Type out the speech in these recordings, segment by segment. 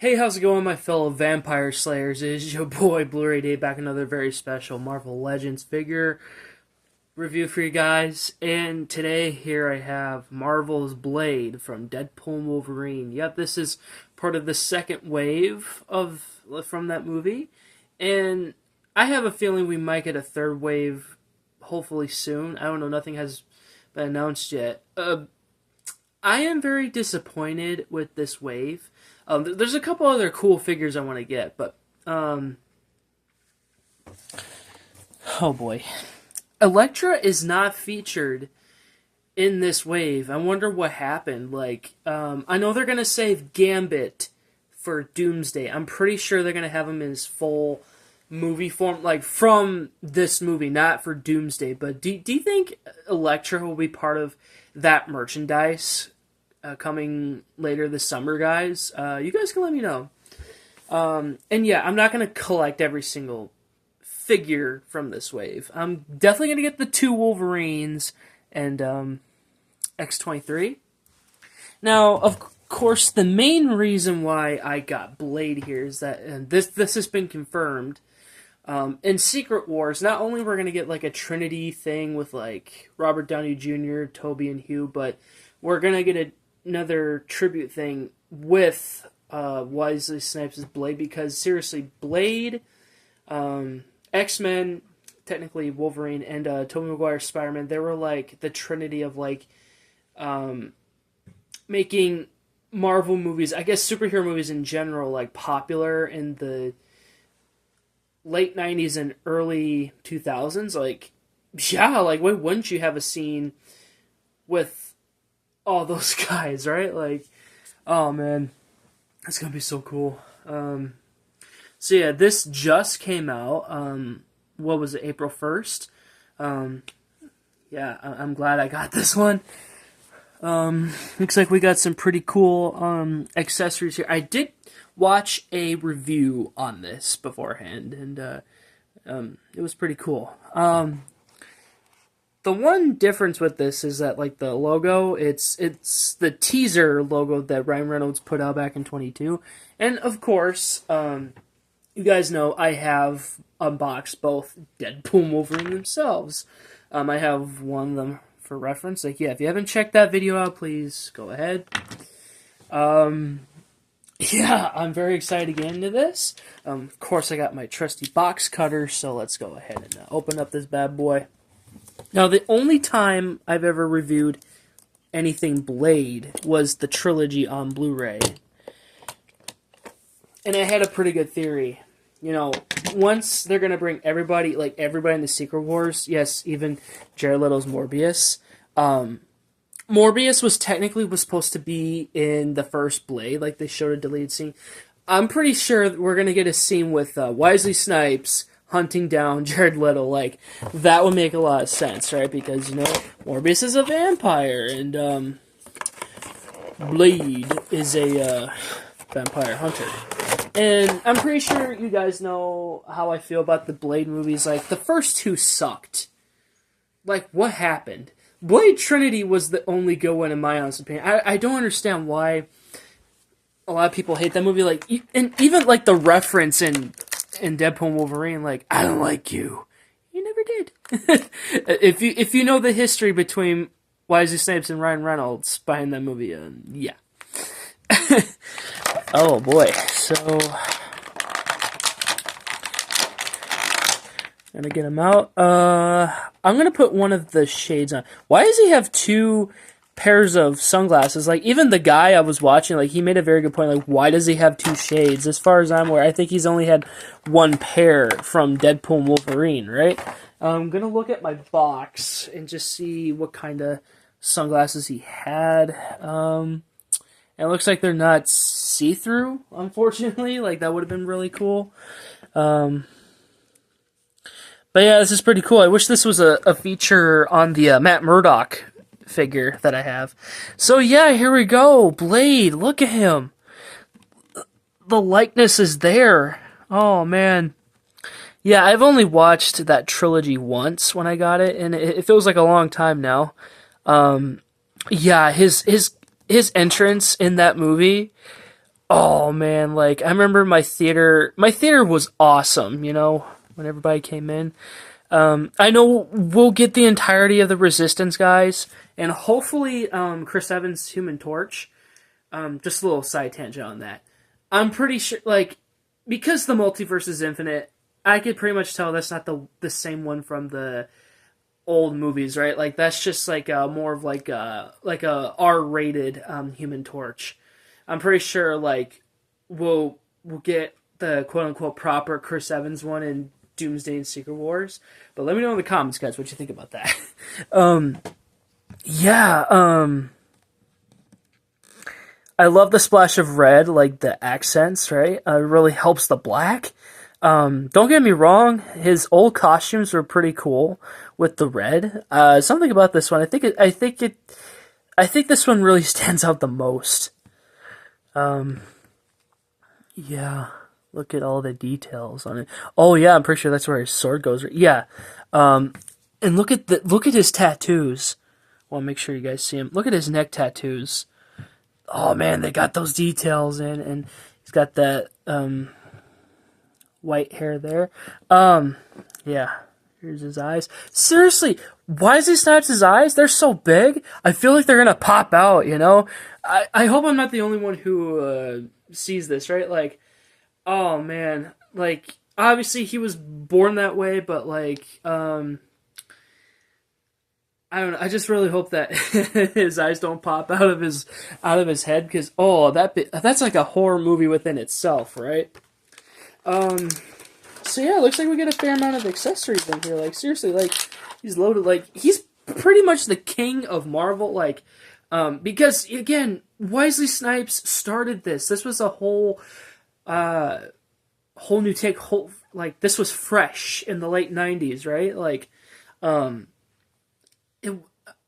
Hey, how's it going, my fellow vampire slayers? It is your boy Blu-rayDave back, another very special Marvel Legends figure review for you guys. And today, here I have Marvel's Blade from Deadpool and Wolverine. Yep, this is part of the second wave from that movie, and I have a feeling we might get a third wave, hopefully soon. I don't know, nothing has been announced yet. I am very disappointed with this wave. There's a couple other cool figures I want to get, but oh boy, Elektra is not featured in this wave. I wonder what happened. I know they're gonna save Gambit for Doomsday. I'm pretty sure they're gonna have him in his full movie form, like from this movie, not for Doomsday. But do you think Elektra will be part of that merchandise coming later this summer, guys? You guys can let me know. And yeah, I'm not going to collect every single figure from this wave. I'm definitely going to get the 2 Wolverines and X-23. Now, of course, the main reason why I got Blade here is that, and this has been confirmed, in Secret Wars, not only we're going to get like a Trinity thing with like Robert Downey Jr., Toby, and Hugh, but we're going to get another tribute thing with Wesley Snipes' Blade, because seriously, Blade, X-Men, technically Wolverine, and Tobey Maguire's Spider-Man, they were like the trinity of like making Marvel movies, I guess superhero movies in general, like popular in the late 90s and early 2000s. Like, yeah, like why wouldn't you have a scene with all those guys, right? Like, oh man, that's gonna be so cool. So yeah, this just came out. What was it, April 1st? Yeah, I'm glad I got this one. Looks like we got some pretty cool accessories here. I did watch a review on this beforehand, and it was pretty cool. The one difference with this is that, like, the logo, it's the teaser logo that Ryan Reynolds put out back in 22. And, of course, you guys know I have unboxed both Deadpool and Wolverine themselves. I have one of them for reference. Like, yeah, if you haven't checked that video out, please go ahead. Yeah, I'm very excited to get into this. Of course, I got my trusty box cutter, so let's go ahead and open up this bad boy. Now, the only time I've ever reviewed anything Blade was the trilogy on Blu-ray. And I had a pretty good theory. You know, once they're going to bring everybody, like everybody in the Secret Wars, yes, even Jared Leto's Morbius. Morbius was supposed to be in the first Blade, like they showed a deleted scene. I'm pretty sure we're going to get a scene with Wesley Snipes hunting down Jared Leto. Like, that would make a lot of sense, right? Because, you know, Morbius is a vampire, and Blade is a vampire hunter. And I'm pretty sure you guys know how I feel about the Blade movies. Like, the first 2 sucked. Like, what happened? Blade Trinity was the only good one in my honest opinion. I don't understand why a lot of people hate that movie. Like, and even like the reference in Deadpool and Wolverine, like, I don't like you. You never did. If you know the history between Wesley Snipes and Ryan Reynolds behind that movie, yeah. Oh boy, so gonna get him out. I'm gonna put one of the shades on. Why does he have 2 pairs of sunglasses? Like, even the guy I was watching, like, he made a very good point. Like, why does he have 2 shades? As far as I'm aware, I think he's only had 1 pair from Deadpool and Wolverine, right? I'm gonna look at my box and just see what kind of sunglasses he had. And it looks like they're not see-through, unfortunately. Like, that would have been really cool. But yeah, this is pretty cool. I wish this was a feature on the Matt Murdock figure that I have. So yeah, here we go. Blade, look at him. The likeness is there. Oh man. Yeah, I've only watched that trilogy once when I got it, and it feels like a long time now. Yeah, his entrance in that movie, Oh man, like I remember my theater was awesome, you know, when everybody came in. I know we'll get the entirety of the Resistance guys, and hopefully Chris Evans' Human Torch. Just a little side tangent on that. I'm pretty sure, like, because the multiverse is infinite, I could pretty much tell that's not the same one from the old movies, right? Like that's just like more of like a R-rated Human Torch. I'm pretty sure like we'll get the quote unquote proper Chris Evans one in Doomsday and Secret Wars. But let me know in the comments, guys, what you think about that. Yeah, I love the splash of red, like the accents, right? It really helps the black. Don't get me wrong, his old costumes were pretty cool with the red. Something about this one, I think this one really stands out the most. Yeah, look at all the details on it. Oh yeah, I'm pretty sure that's where his sword goes. Yeah, and look at his tattoos. I want to make sure you guys see him. Look at his neck tattoos. Oh man, they got those details in, and he's got that white hair there. Yeah. Here's his eyes. Seriously, why is he Snipes' his eyes? They're so big. I feel like they're gonna pop out, you know? I hope I'm not the only one who sees this, right? Like, oh man. Like, obviously he was born that way, but like, I don't know. I just really hope that his eyes don't pop out of his head, because that's like a horror movie within itself, right? So yeah, it looks like we get a fair amount of accessories in here. Like seriously, like he's loaded. Like he's pretty much the king of Marvel. Like, because again, Wesley Snipes started this. This was a whole new take. Like this was fresh in the late '90s, right? Like,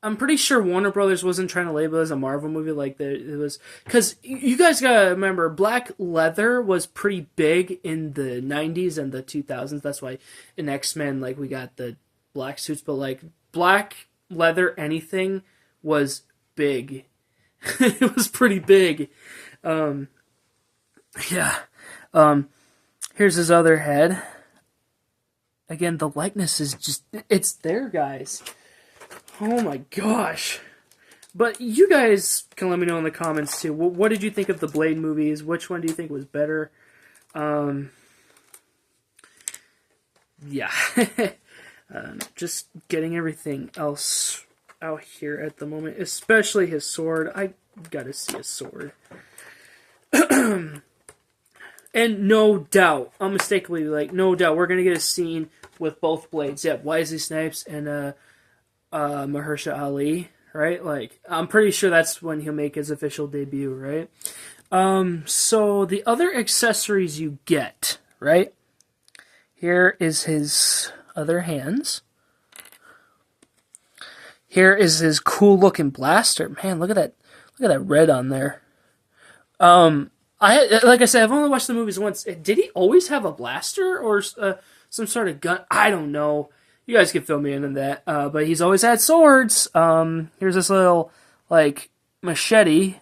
I'm pretty sure Warner Brothers wasn't trying to label it as a Marvel movie. Like it was, because you guys gotta remember, black leather was pretty big in the '90s and the 2000s. That's why in X-Men, like we got the black suits, but like black leather anything was big. It was pretty big. Yeah. Here's his other head. Again, the likeness is it's there, guys. Oh my gosh. But you guys can let me know in the comments too. What did you think of the Blade movies? Which one do you think was better? Yeah. Just getting everything else out here at the moment, especially his sword. I gotta see his sword. And no doubt, unmistakably, like, no doubt, we're gonna get a scene with both Blades. Yeah, Wesley Snipes and Mahershala Ali, right? Like, I'm pretty sure that's when he'll make his official debut, right? So the other accessories you get, right? Here is his other hands. Here is his cool looking blaster. Man, look at that! Look at that red on there. Like I said, I've only watched the movies once. Did he always have a blaster or some sort of gun? I don't know. You guys can fill me in on that. But he's always had swords. Here's this little, like, machete.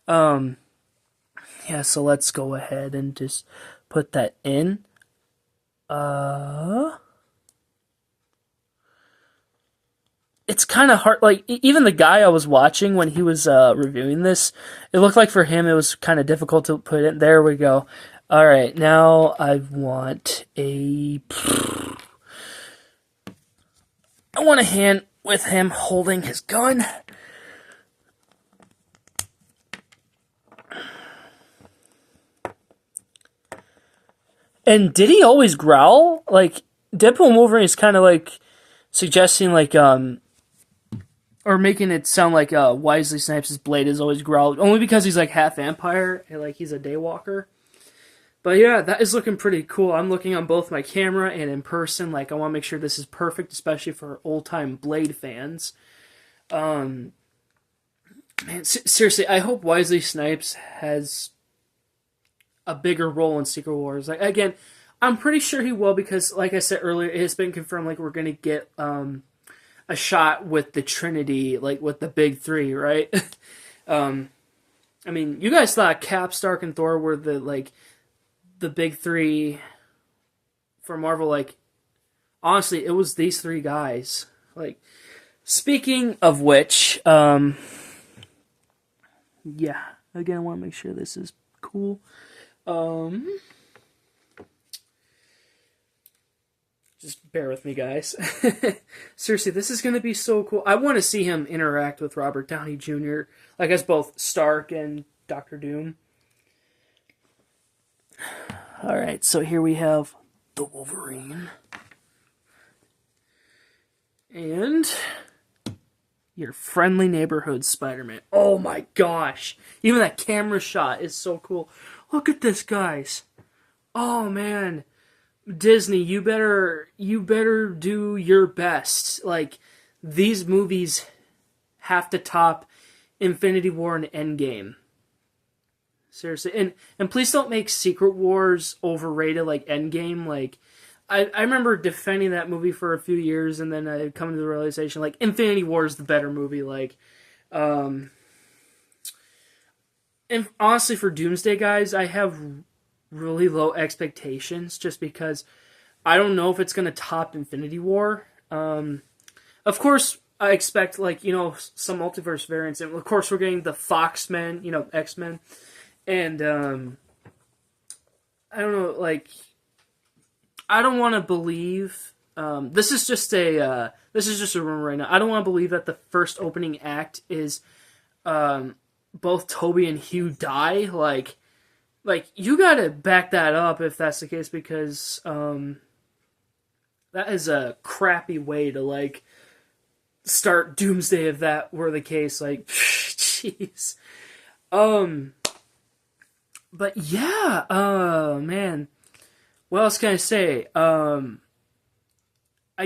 Yeah, so let's go ahead and just put that in. It's kind of hard. Like, even the guy I was watching when he was reviewing this, it looked like for him it was kind of difficult to put it. There we go. All right, now I want a hand with him holding his gun. And did he always growl? Like, Deadpool and Wolverine is kind of like suggesting, like, or making it sound like Wesley Snipes' Blade is always growled, only because he's like half vampire and like he's a daywalker. But yeah, that is looking pretty cool. I'm looking on both my camera and in person. Like, I want to make sure this is perfect, especially for old-time Blade fans. Man, seriously, I hope Wesley Snipes has a bigger role in Secret Wars. Like, again, I'm pretty sure he will, because, like I said earlier, it has been confirmed, like, we're going to get a shot with the Trinity, like, with the big three, right? I mean, you guys thought Cap, Stark, and Thor were the big three for Marvel. Like, honestly, it was these three guys. Like, speaking of which, yeah. Again, I want to make sure this is cool. Just bear with me, guys. Seriously, this is going to be so cool. I want to see him interact with Robert Downey Jr., like as both Stark and Doctor Doom. Alright, so here we have the Wolverine. And your friendly neighborhood Spider-Man. Oh my gosh. Even that camera shot is so cool. Look at this, guys. Oh man. Disney, you better do your best. Like, these movies have to top Infinity War and Endgame. Seriously. And please don't make Secret Wars overrated like Endgame. Like, I remember defending that movie for a few years, and then I come to the realization, like, Infinity War is the better movie. Like, and honestly, for Doomsday, guys, I have really low expectations just because I don't know if it's going to top Infinity War. Of course, I expect, like, you know, some multiverse variants, and of course we're getting the Fox-Men, you know, X-Men, and I don't know, like, I don't want to believe, this is just a rumor right now. I don't want to believe that the first opening act is both Toby and Hugh die. Like, you gotta back that up if that's the case, because that is a crappy way to, like, start Doomsday if that were the case. Like, jeez. But yeah, man. What else can I say? I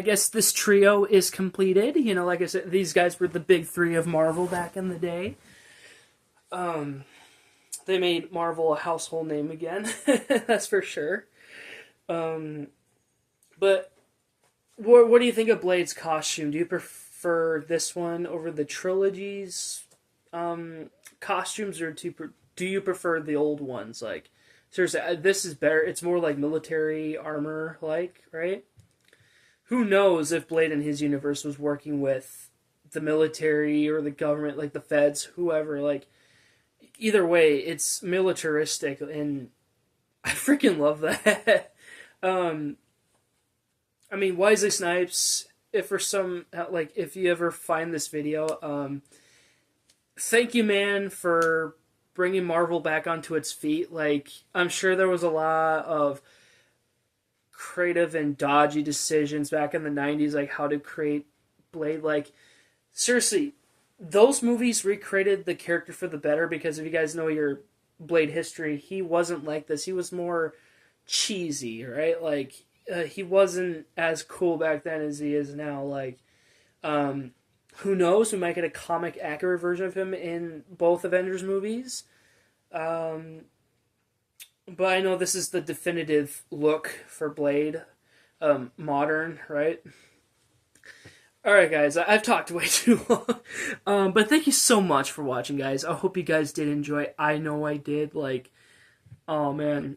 guess this trio is completed. You know, like I said, these guys were the big three of Marvel back in the day. They made Marvel a household name again. That's for sure. But what do you think of Blade's costume? Do you prefer this one over the trilogy's costumes, or do you prefer the old ones? Like, seriously, this is better. It's more like military armor, like, right? Who knows if Blade in his universe was working with the military or the government, like the feds, whoever. Like, either way, it's militaristic, and I freaking love that. I mean, Wesley Snipes, if you ever find this video, thank you, man, for bringing Marvel back onto its feet. Like, I'm sure there was a lot of creative and dodgy decisions back in the 90s, like how to create Blade. Like, seriously, those movies recreated the character for the better, because if you guys know your Blade history, he wasn't like this. He was more cheesy, right? Like, he wasn't as cool back then as he is now. Like, who knows? We might get a comic accurate version of him in both Avengers movies. But I know this is the definitive look for Blade. Modern, right? Alright, guys, I've talked way too long. But thank you so much for watching, guys. I hope you guys did enjoy. I know I did. Like, oh, man.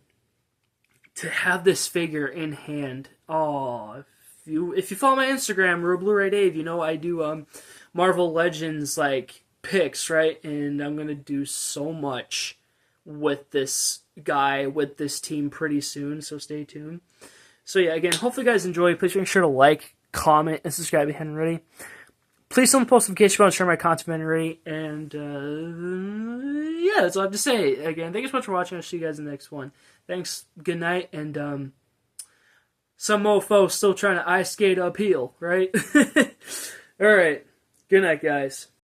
To have this figure in hand. Oh, if you follow my Instagram, Blu-rayDave, you know I do Marvel Legends, like, picks, right? And I'm going to do so much with this guy, with this team pretty soon, so stay tuned. So yeah, again, hopefully you guys enjoy. Please make sure to like, comment, and subscribe if you haven't already. Please don't post notifications about sharing my content if you haven't already. And yeah, that's all I have to say. Again, thank you so much for watching. I'll see you guys in the next one. Thanks, good night, and some mofo still trying to ice skate uphill, right? Alright, good night, guys.